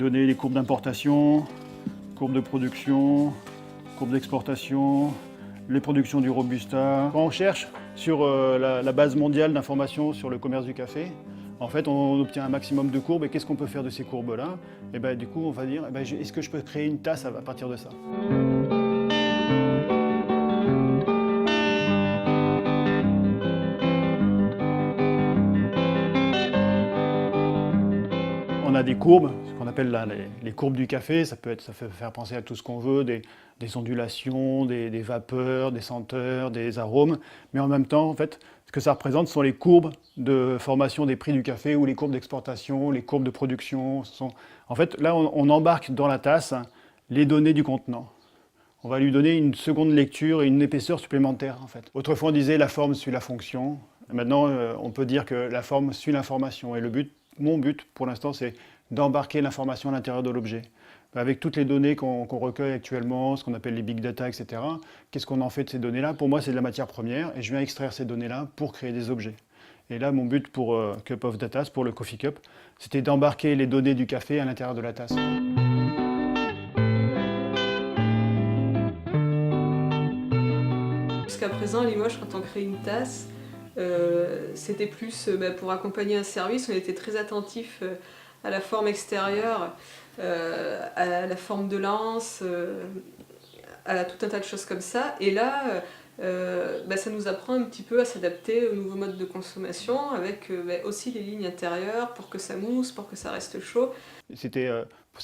données, les courbes d'importation, courbes de production, courbes d'exportation, les productions du Robusta. Quand on cherche sur la base mondiale d'informations sur le commerce du café, en fait, on obtient un maximum de courbes. Et qu'est-ce qu'on peut faire de ces courbes-là? Et ben, du coup, on va dire, est-ce que je peux créer une tasse à partir de ça? On a des courbes, ce qu'on appelle là, les courbes du café. Ça peut faire penser à tout ce qu'on veut, des ondulations, des vapeurs, des senteurs, des arômes. Mais en même temps, en fait, ce que ça représente sont les courbes de formation des prix du café ou les courbes d'exportation, les courbes de production. En fait, là, on embarque dans la tasse les données du contenant. On va lui donner une seconde lecture et une épaisseur supplémentaire, en fait. Autrefois, on disait la forme suit la fonction. Maintenant, on peut dire que la forme suit l'information. Et mon but, pour l'instant, c'est d'embarquer l'information à l'intérieur de l'objet. Avec toutes les données qu'on recueille actuellement, ce qu'on appelle les big data, etc., qu'est-ce qu'on en fait de ces données-là? Pour moi, c'est de la matière première, et je viens extraire ces données-là pour créer des objets. Et là, mon but pour Cup of Data, pour le Coffee Cup, c'était d'embarquer les données du café à l'intérieur de la tasse. Jusqu'à présent, à Limoges, quand on crée une tasse, c'était plus pour accompagner un service. On était très attentif à la forme extérieure, à la forme de l'anse, à tout un tas de choses comme ça. Et là, ça nous apprend un petit peu à s'adapter aux nouveaux modes de consommation, avec aussi les lignes intérieures pour que ça mousse, pour que ça reste chaud. C'est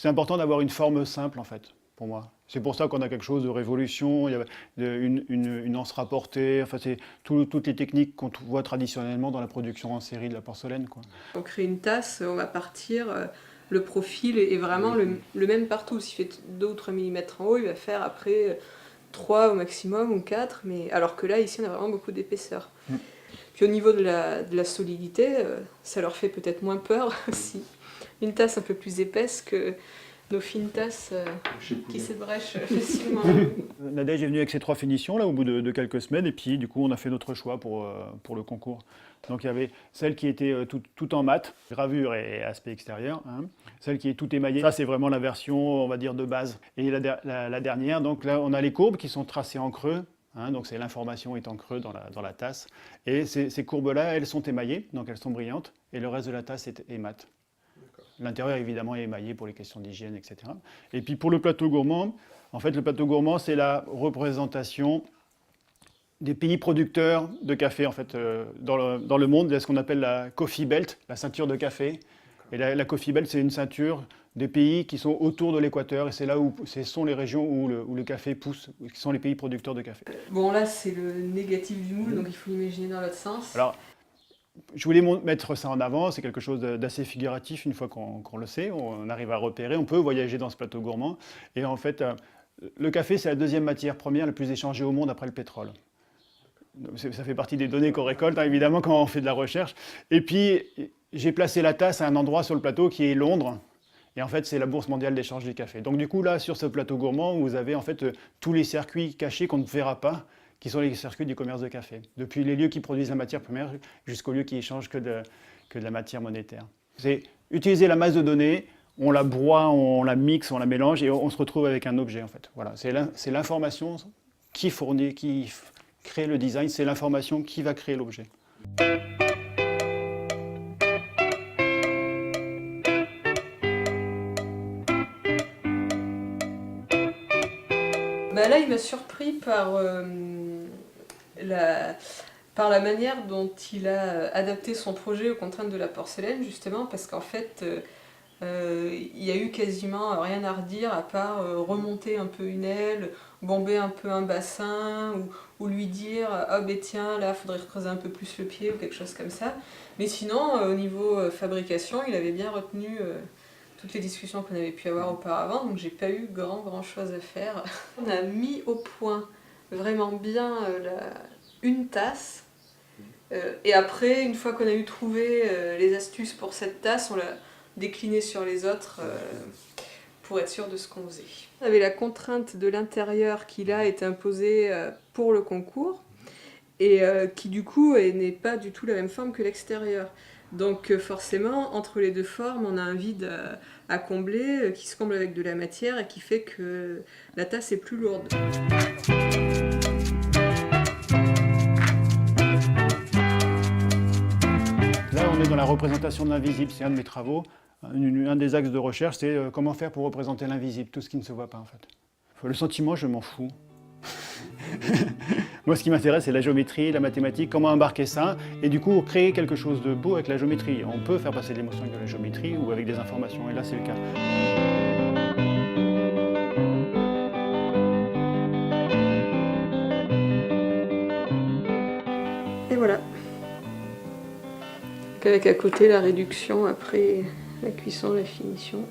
important d'avoir une forme simple, en fait, pour moi. C'est pour ça qu'on a quelque chose de révolution, il y a une anse rapportée, enfin, c'est toutes les techniques qu'on voit traditionnellement dans la production en série de la porcelaine, quoi. On crée une tasse, on va partir, le profil est vraiment le même partout. S'il fait 2 ou 3 mm en haut, il va faire après 3 au maximum ou 4, mais alors que là, ici, on a vraiment beaucoup d'épaisseur. Puis au niveau de la solidité, ça leur fait peut-être moins peur aussi. Une tasse un peu plus épaisse que nos fines tasses qui s'ébrèchent facilement. Nadège est venue avec ses 3 finitions là, au bout de quelques semaines, et puis du coup on a fait notre choix pour le concours. Donc il y avait celle qui était tout en mat, gravure et aspect extérieur, hein. Celle qui est tout émaillée, ça c'est vraiment la version on va dire de base. Et la dernière, donc là on a les courbes qui sont tracées en creux, hein, donc c'est l'information est en creux dans la tasse. Et ces courbes-là, elles sont émaillées, donc elles sont brillantes, et le reste de la tasse est mat. L'intérieur, évidemment, est émaillé pour les questions d'hygiène, etc. Et puis pour le plateau gourmand, en fait, le plateau gourmand, c'est la représentation des pays producteurs de café, en fait, dans le monde. Il y a ce qu'on appelle la Coffee Belt, la ceinture de café. Et la Coffee Belt, c'est une ceinture des pays qui sont autour de l'équateur. Et c'est là où ce sont les régions où le café pousse, qui sont les pays producteurs de café. Bon, là, c'est le négatif du moule, donc il faut l'imaginer dans l'autre sens. Alors, je voulais mettre ça en avant, c'est quelque chose d'assez figuratif une fois qu'on le sait, on arrive à repérer, on peut voyager dans ce plateau gourmand. Et en fait, le café, c'est la deuxième matière première la plus échangée au monde après le pétrole. Ça fait partie des données qu'on récolte, hein, évidemment, quand on fait de la recherche. Et puis, j'ai placé la tasse à un endroit sur le plateau qui est Londres. Et en fait, c'est la Bourse mondiale d'échange du café. Donc du coup, là, sur ce plateau gourmand, vous avez en fait tous les circuits cachés qu'on ne verra pas, qui sont les circuits du commerce de café. Depuis les lieux qui produisent la matière première jusqu'aux lieux qui échangent que de la matière monétaire. C'est utiliser la masse de données, on la broie, on la mixe, on la mélange et on se retrouve avec un objet en fait. Voilà, c'est l'information qui fournit, qui crée le design, c'est l'information qui va créer l'objet. Là, il m'a surpris par la manière dont il a adapté son projet aux contraintes de la porcelaine, justement, parce qu'en fait, il y a eu quasiment rien à redire à part remonter un peu une aile, bomber un peu un bassin, ou lui dire « Ah ben tiens, là, il faudrait creuser un peu plus le pied » ou quelque chose comme ça. Mais sinon, au niveau fabrication, il avait bien retenu toutes les discussions qu'on avait pu avoir auparavant, donc j'ai pas eu grand chose à faire. On a mis au point vraiment bien une tasse, et après, une fois qu'on a eu trouvé les astuces pour cette tasse, on l'a déclinée sur les autres pour être sûr de ce qu'on faisait. On avait la contrainte de l'intérieur qui là est imposée pour le concours, et qui du coup n'est pas du tout la même forme que l'extérieur. Donc forcément, entre les deux formes, on a un vide à combler, qui se comble avec de la matière et qui fait que la tasse est plus lourde. Là, on est dans la représentation de l'invisible, c'est un de mes travaux. Un des axes de recherche, c'est comment faire pour représenter l'invisible, tout ce qui ne se voit pas en fait. Le sentiment, je m'en fous. Moi, ce qui m'intéresse, c'est la géométrie, la mathématique, comment embarquer ça, et du coup, créer quelque chose de beau avec la géométrie. On peut faire passer de l'émotion avec de la géométrie ou avec des informations, et là, c'est le cas. Et voilà. Avec à côté la réduction après la cuisson, la finition.